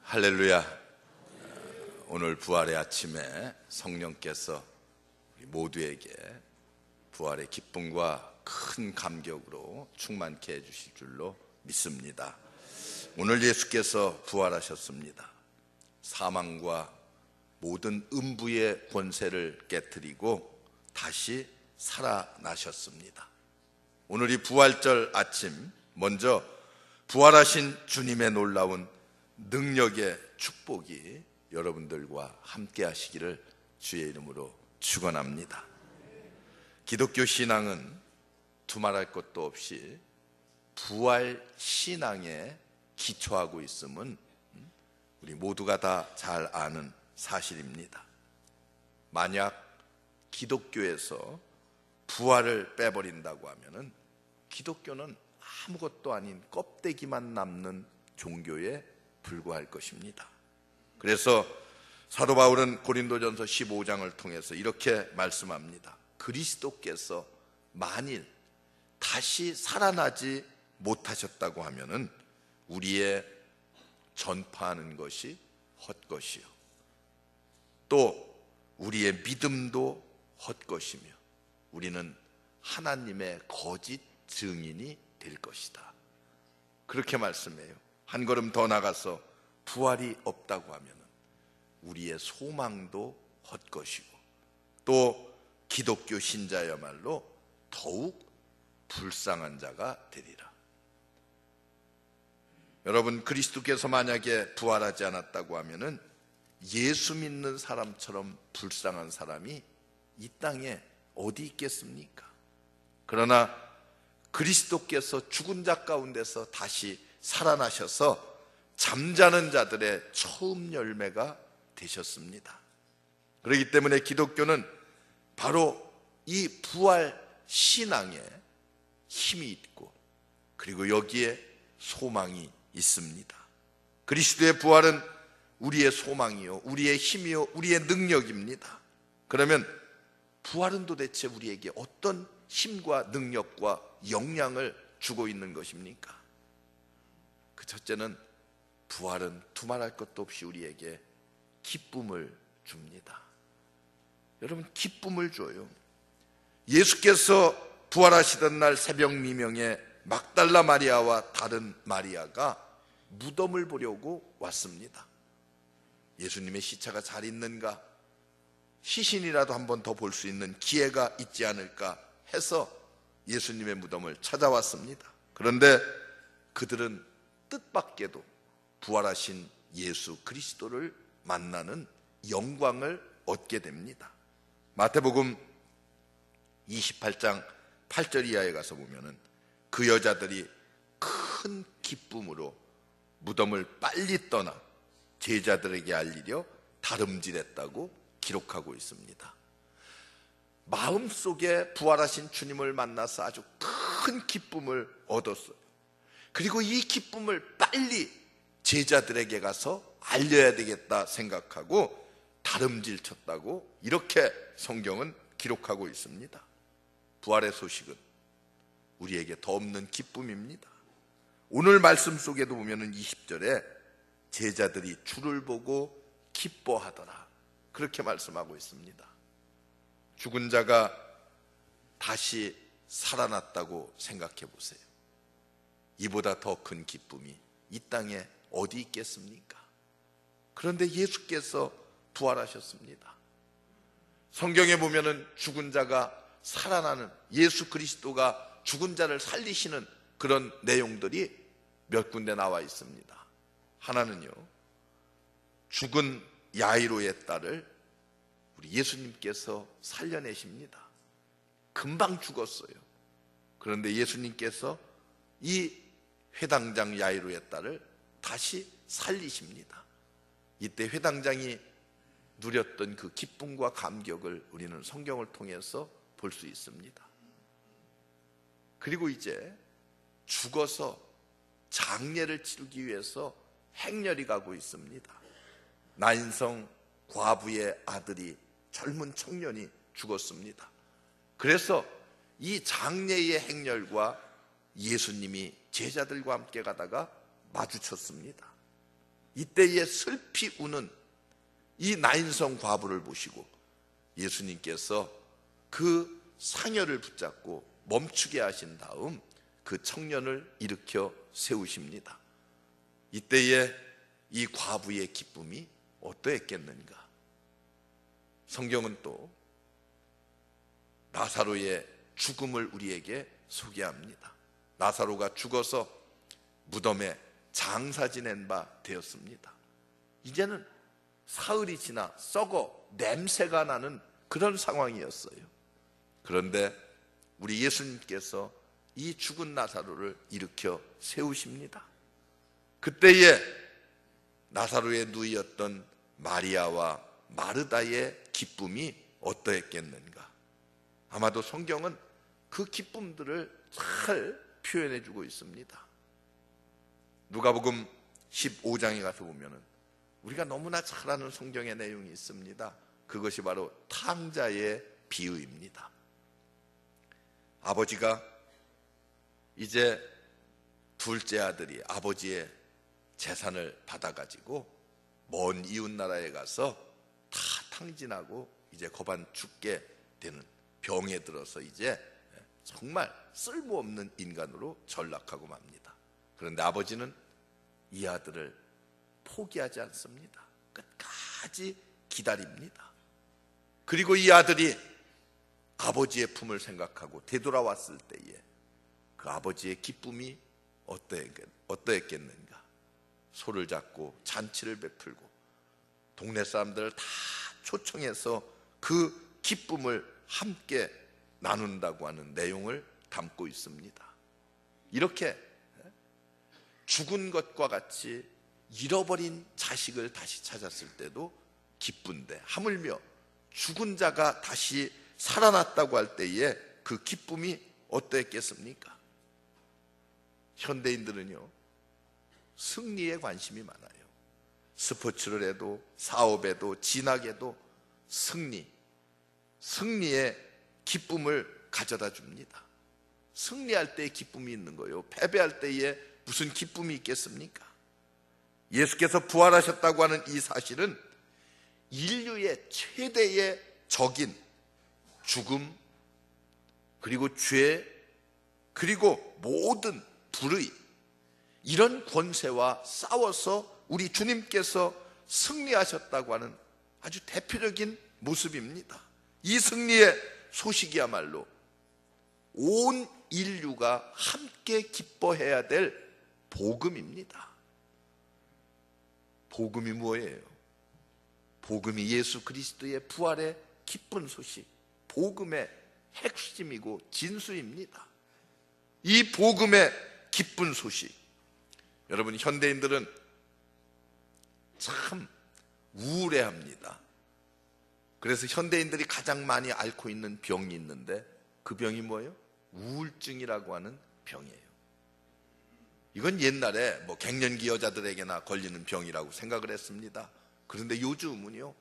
할렐루야. 오늘 부활의 아침에 성령께서 우리 모두에게 부활의 기쁨과 큰 감격으로 충만케 해주실 줄로 믿습니다. 오늘 예수께서 부활하셨습니다. 사망과 모든 음부의 권세를 깨트리고 다시 살아나셨습니다. 오늘 이 부활절 아침, 먼저 부활하신 주님의 놀라운 능력의 축복이 여러분들과 함께 하시기를 주의 이름으로 축원합니다. 기독교 신앙은 두말할 것도 없이 부활 신앙에 기초하고 있음은 우리 모두가 다 잘 아는 사실입니다. 만약 기독교에서 부활을 빼버린다고 하면은 기독교는 아무것도 아닌 껍데기만 남는 종교에 불과할 것입니다. 그래서 사도 바울은 고린도전서 15장을 통해서 이렇게 말씀합니다. 그리스도께서 만일 다시 살아나지 못하셨다고 하면은 우리의 전파하는 것이 헛것이요, 또 우리의 믿음도 헛것이며 우리는 하나님의 거짓 증인이 될 것이다. 그렇게 말씀해요. 한 걸음 더 나가서 부활이 없다고 하면 우리의 소망도 헛것이고 또 기독교 신자야말로 더욱 불쌍한 자가 되리라. 여러분, 그리스도께서 만약에 부활하지 않았다고 하면은 예수 믿는 사람처럼 불쌍한 사람이 이 땅에 어디 있겠습니까? 그러나 그리스도께서 죽은 자 가운데서 다시 살아나셔서 잠자는 자들의 처음 열매가 되셨습니다. 그렇기 때문에 기독교는 바로 이 부활 신앙에 힘이 있고 그리고 여기에 소망이 있습니다. 그리스도의 부활은 우리의 소망이요, 우리의 힘이요, 우리의 능력입니다. 그러면 부활은 도대체 우리에게 어떤 힘과 능력과 영향을 주고 있는 것입니까? 그 첫째는 부활은 두말할 것도 없이 우리에게 기쁨을 줍니다. 여러분, 기쁨을 줘요. 예수께서 부활하시던 날 새벽 미명에 막달라 마리아와 다른 마리아가 무덤을 보려고 왔습니다. 예수님의 시체가 잘 있는가, 시신이라도 한 번 더 볼 수 있는 기회가 있지 않을까 해서 예수님의 무덤을 찾아왔습니다. 그런데 그들은 뜻밖에도 부활하신 예수 그리스도를 만나는 영광을 얻게 됩니다. 마태복음 28장 8절 이하에 가서 보면은 그 여자들이 큰 기쁨으로 무덤을 빨리 떠나 제자들에게 알리려 다름질했다고 기록하고 있습니다. 마음속에 부활하신 주님을 만나서 아주 큰 기쁨을 얻었어요. 그리고 이 기쁨을 빨리 제자들에게 가서 알려야 되겠다 생각하고 다름질 쳤다고 이렇게 성경은 기록하고 있습니다. 부활의 소식은 우리에게 더 없는 기쁨입니다. 오늘 말씀 속에도 보면은 20절에 제자들이 주를 보고 기뻐하더라, 그렇게 말씀하고 있습니다. 죽은 자가 다시 살아났다고 생각해 보세요. 이보다 더 큰 기쁨이 이 땅에 어디 있겠습니까? 그런데 예수께서 부활하셨습니다. 성경에 보면은 죽은 자가 살아나는, 예수 그리스도가 죽은 자를 살리시는 그런 내용들이 몇 군데 나와 있습니다. 하나는요, 죽은 야이로의 딸을 우리 예수님께서 살려내십니다. 금방 죽었어요. 그런데 예수님께서 이 회당장 야이로의 딸을 다시 살리십니다. 이때 회당장이 누렸던 그 기쁨과 감격을 우리는 성경을 통해서 볼 수 있습니다. 그리고 이제 죽어서 장례를 치르기 위해서 행렬이 가고 있습니다. 나인성 과부의 아들이, 젊은 청년이 죽었습니다. 그래서 이 장례의 행렬과 예수님이 제자들과 함께 가다가 마주쳤습니다. 이때에 슬피 우는 이 나인성 과부를 보시고 예수님께서 그 상여를 붙잡고 멈추게 하신 다음 그 청년을 일으켜 세우십니다. 이때에 이 과부의 기쁨이 어떠했겠는가? 성경은 또 나사로의 죽음을 우리에게 소개합니다. 나사로가 죽어서 무덤에 장사 지낸 바 되었습니다. 이제는 사흘이 지나 썩어 냄새가 나는 그런 상황이었어요. 그런데 우리 예수님께서 이 죽은 나사로를 일으켜 세우십니다. 그때에 나사로의 누이였던 마리아와 마르다의 기쁨이 어떠했겠는가? 아마도 성경은 그 기쁨들을 잘 표현해 주고 있습니다. 누가복음 15장에 가서 보면은 우리가 너무나 잘 아는 성경의 내용이 있습니다. 그것이 바로 탕자의 비유입니다. 아버지가 이제 둘째 아들이 아버지의 재산을 받아가지고 먼 이웃 나라에 가서 다 탕진하고 이제 거반 죽게 되는 병에 들어서 이제 정말 쓸모없는 인간으로 전락하고 맙니다. 그런데 아버지는 이 아들을 포기하지 않습니다. 끝까지 기다립니다. 그리고 이 아들이 아버지의 품을 생각하고 되돌아왔을 때에 그 아버지의 기쁨이 어떠했겠는가? 소를 잡고 잔치를 베풀고 동네 사람들을 다 초청해서 그 기쁨을 함께 나눈다고 하는 내용을 담고 있습니다. 이렇게 죽은 것과 같이 잃어버린 자식을 다시 찾았을 때도 기쁜데 하물며 죽은 자가 다시 살아났다고 할 때에 그 기쁨이 어떠했겠습니까? 현대인들은요 승리에 관심이 많아요. 스포츠를 해도 사업에도 진학에도 승리의 기쁨을 가져다 줍니다. 승리할 때의 기쁨이 있는 거예요. 패배할 때에 무슨 기쁨이 있겠습니까? 예수께서 부활하셨다고 하는 이 사실은 인류의 최대의 적인 죽음, 그리고 죄, 그리고 모든 불의, 이런 권세와 싸워서 우리 주님께서 승리하셨다고 하는 아주 대표적인 모습입니다. 이 승리의 소식이야말로 온 인류가 함께 기뻐해야 될 복음입니다. 복음이 뭐예요? 복음이 예수 그리스도의 부활의 기쁜 소식, 복음의 핵심이고 진수입니다. 이 복음의 기쁜 소식, 여러분 현대인들은 참 우울해합니다. 그래서 현대인들이 가장 많이 앓고 있는 병이 있는데 그 병이 뭐예요? 우울증이라고 하는 병이에요. 이건 옛날에 갱년기 여자들에게나 걸리는 병이라고 생각을 했습니다. 그런데 요즘은요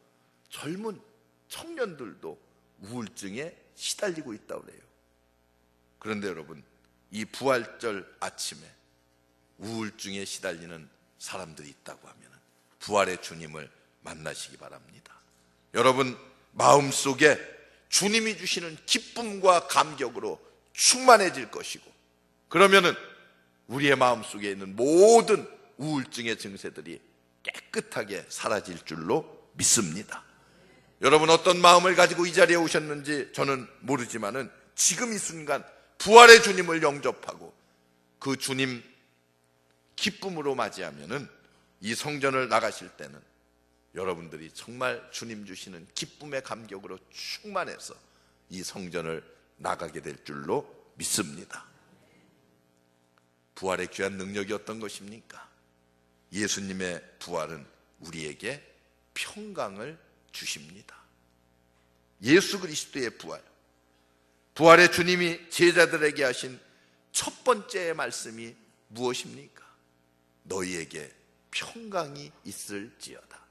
젊은 청년들도 우울증에 시달리고 있다고 그래요. 그런데 여러분 이 부활절 아침에 우울증에 시달리는 사람들이 있다고 하면 부활의 주님을 만나시기 바랍니다. 여러분 마음속에 주님이 주시는 기쁨과 감격으로 충만해질 것이고, 그러면은 우리의 마음속에 있는 모든 우울증의 증세들이 깨끗하게 사라질 줄로 믿습니다. 여러분 어떤 마음을 가지고 이 자리에 오셨는지 저는 모르지만은 지금 이 순간 부활의 주님을 영접하고 그 주님 기쁨으로 맞이하면은 이 성전을 나가실 때는 여러분들이 정말 주님 주시는 기쁨의 감격으로 충만해서 이 성전을 나가게 될 줄로 믿습니다. 부활의 귀한 능력이 어떤 것입니까? 예수님의 부활은 우리에게 평강을 주십니다. 예수 그리스도의 부활, 부활의 주님이 제자들에게 하신 첫 번째 말씀이 무엇입니까? 너희에게 평강이 있을지어다.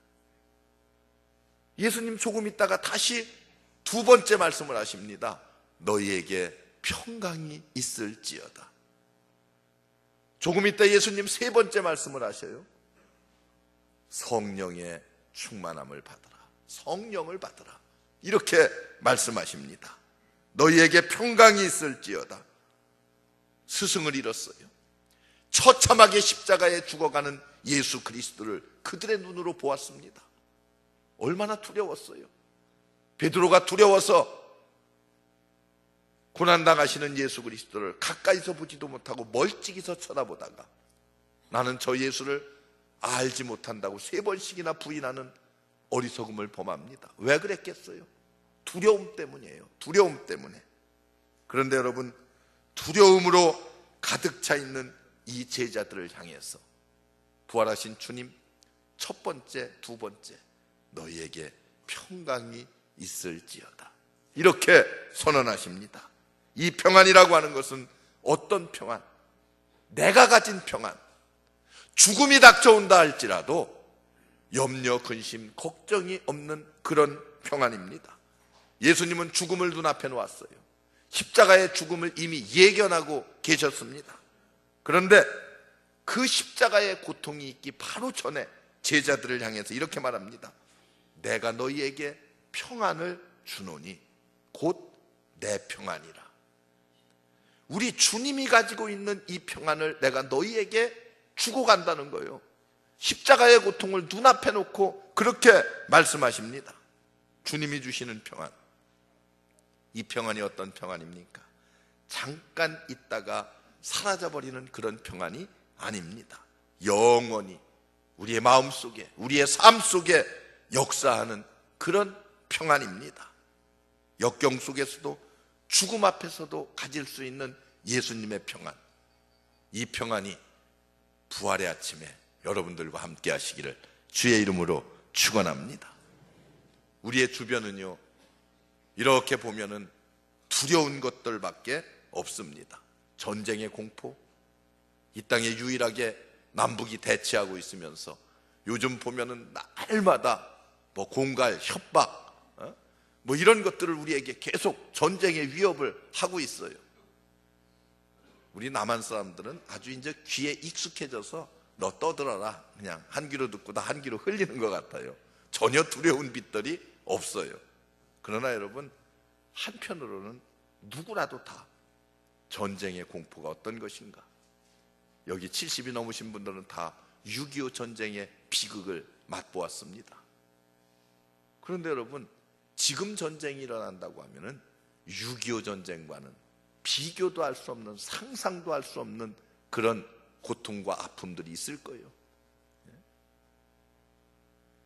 예수님 조금 있다가 다시 두 번째 말씀을 하십니다. 너희에게 평강이 있을지어다. 조금 있다 예수님 세 번째 말씀을 하셔요. 성령의 충만함을 받으라. 성령을 받으라. 이렇게 말씀하십니다. 너희에게 평강이 있을지어다. 스승을 잃었어요. 처참하게 십자가에 죽어가는 예수 그리스도를 그들의 눈으로 보았습니다. 얼마나 두려웠어요. 베드로가 두려워서 고난당하시는 예수 그리스도를 가까이서 보지도 못하고 멀찍이서 쳐다보다가 나는 저 예수를 알지 못한다고 3번씩이나 부인하는 어리석음을 범합니다. 왜 그랬겠어요? 두려움 때문이에요. 두려움 때문에. 그런데 여러분, 두려움으로 가득 차 있는 이 제자들을 향해서 부활하신 주님 첫 번째, 두 번째, 너희에게 평강이 있을지어다. 이렇게 선언하십니다. 이 평안이라고 하는 것은 어떤 평안? 내가 가진 평안. 죽음이 닥쳐온다 할지라도 염려, 근심, 걱정이 없는 그런 평안입니다. 예수님은 죽음을 눈앞에 놓았어요. 십자가의 죽음을 이미 예견하고 계셨습니다. 그런데 그 십자가의 고통이 있기 바로 전에 제자들을 향해서 이렇게 말합니다. 내가 너희에게 평안을 주노니 곧 내 평안이라. 우리 주님이 가지고 있는 이 평안을 내가 너희에게 주고 간다는 거예요. 십자가의 고통을 눈앞에 놓고 그렇게 말씀하십니다. 주님이 주시는 평안. 이 평안이 어떤 평안입니까? 잠깐 있다가 사라져버리는 그런 평안이 아닙니다. 영원히 우리의 마음속에, 우리의 삶 속에 역사하는 그런 평안입니다. 역경 속에서도 죽음 앞에서도 가질 수 있는 예수님의 평안. 이 평안이 부활의 아침에 여러분들과 함께 하시기를 주의 이름으로 축원합니다. 우리의 주변은요, 이렇게 보면은 두려운 것들밖에 없습니다. 전쟁의 공포, 이 땅에 유일하게 남북이 대치하고 있으면서 요즘 보면은 날마다 뭐 공갈, 협박, 뭐 이런 것들을 우리에게 계속 전쟁의 위협을 하고 있어요. 우리 남한 사람들은 아주 이제 귀에 익숙해져서 너 떠들어라 그냥 한 귀로 듣고 다 한 귀로 흘리는 것 같아요. 전혀 두려운 빛들이 없어요. 그러나 여러분, 한편으로는 누구라도 다 전쟁의 공포가 어떤 것인가. 여기 70이 넘으신 분들은 다 6.25 전쟁의 비극을 맛보았습니다. 그런데 여러분, 지금 전쟁이 일어난다고 하면은 6.25 전쟁과는 비교도 할 수 없는, 상상도 할 수 없는 그런 고통과 아픔들이 있을 거예요.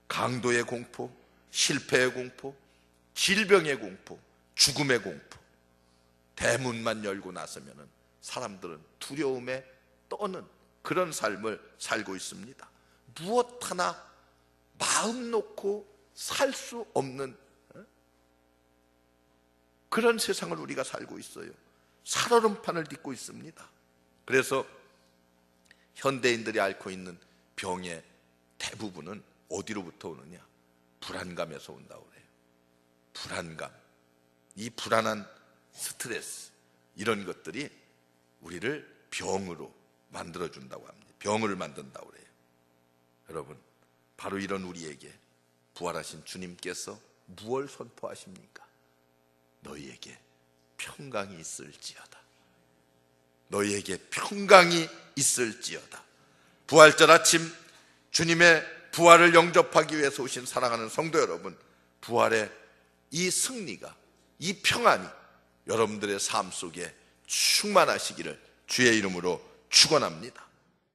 강도의 공포, 실패의 공포, 질병의 공포, 죽음의 공포. 대문만 열고 나서면은 사람들은 두려움에 떠는 그런 삶을 살고 있습니다. 무엇 하나 마음 놓고 살 수 없는 그런 세상을 우리가 살고 있어요. 살얼음판을 딛고 있습니다. 그래서 현대인들이 앓고 있는 병의 대부분은 어디로부터 오느냐? 불안감에서 온다고 그래요. 불안감. 이 불안한 스트레스, 이런 것들이 우리를 병으로 만들어준다고 합니다. 병을 만든다고 그래요. 여러분, 바로 이런 우리에게 부활하신 주님께서 무엇을 선포하십니까? 너희에게 평강이 있을지어다. 너희에게 평강이 있을지어다. 부활절 아침 주님의 부활을 영접하기 위해서 오신 사랑하는 성도 여러분, 부활의 이 승리가, 이 평안이 여러분들의 삶 속에 충만하시기를 주의 이름으로 축원합니다.